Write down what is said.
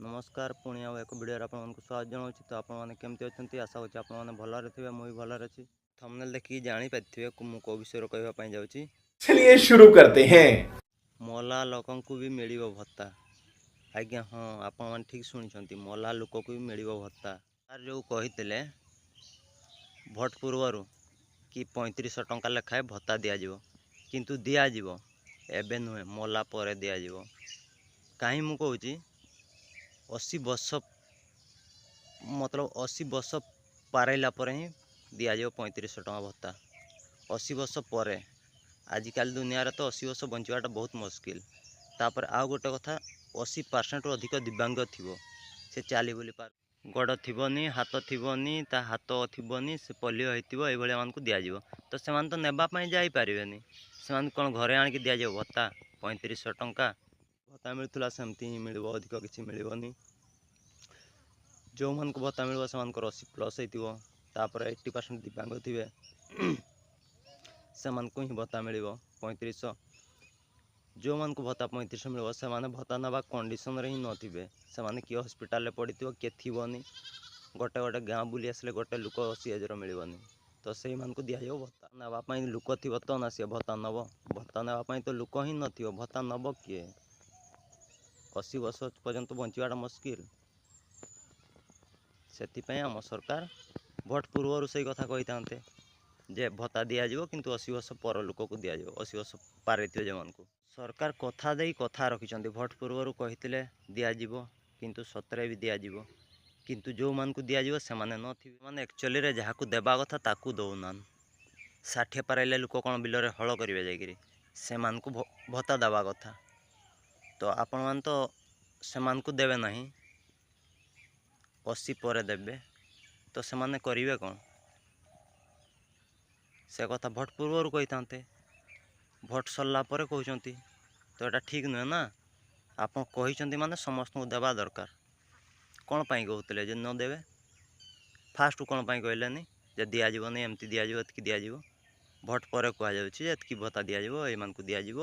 नमस्कार पुणी आउ एक वीडियो आपको स्वागत जनाऊँ। तो आपमती अच्छा आशा करें आपने भलरे थे मुझे भलरे अच्छी। थंबनेल देखिए जानीपारे मुझे कौ विषय कहवाई जाऊँगी। चलिए शुरू करते हैं। मला लोक भी मिल भत्ता। आज्ञा हाँ आपण ठीक शुणी मला लोक को भी मिल भत्ता। तार जो कही भोट पूर्वर कि 3500 टंका लेखाएं भत्ता दिज्व किंतु दिज्व एवं नुहे मला पर दिज्व कहीं मु कहूँ 80 वर्ष मतलब 80 वर्ष पारला ही दिज्व 3500 टंका भत्ता। 80 वर्ष पर आजिकल दुनिया तो 80 वर्ष बंचवाटा बहुत मुस्किल। तापर आउ गोटे कथा 80% रु अधिक दिव्यांग थी से चली बुली पार गोड़ थी हाथ थी ता हाथ थी से पोलियो होती ये दिज्व तो से तो नेबापी जापारे से कौन घरे आणिक दिज्व भत्ता 3500 टंका भत्ता मिलूला सेमती ही मिल अधिक किसी मिलनी। जो मान को भत्ता मिल से 80+ होपर 80% दिव्यांग थे से ही भत्ता मिल 3500। जो मान को भत्ता 3500 मिल से भत्ता नवा कंडीशन ही नथिबे से किए हस्पिटाल पड़ी किए थी गोटे गोटे गाँ बुली आसले गोटे लोक 80,000 मिलनी तो से को दिज्व भत्ता नापी लोक थी तो ना सी भत्ता नब भत्ता नापी तो लोक ही न भत्ता नब किए 80 वर्ष पर्यंत बंचवाटा मुस्किल। से आम सरकार भोट पूर्वर से कथा कही था जे भत्ता दिज्व किंतु 80 वर्ष पर लोक को दिज्व 80 वर्ष पारे थे जो सरकार कथा दे कथा रखिंट भोट पूर्वर कहते दिज्व किंतु सतरे भी दिज्व किंतु जो मान को दिज्व से मैंने एक्चुअली रे जहाँ को देवा कथा ताकू दौना 60 पारे लोक कौन बिलरे हल करेंगे जाकि से भत्ता देवा कथा तो आपण मान तो से को देवे ना 80 पर देवे तो से माने करेंगे कौन से कथा भोट पूर्वर कही था भोट सरला कहते तो यहाँ ठीक नुहे ना आप माने समस्त को देवा दरकार कौन पाई कहते जे न देवे फास्ट कौन पाई कहलेनी जे दिज्वनी एमती दिज्व एतकी दिज्व भोट पर कहुच्छे एतकी भत्ता दिज्व ये दिज्व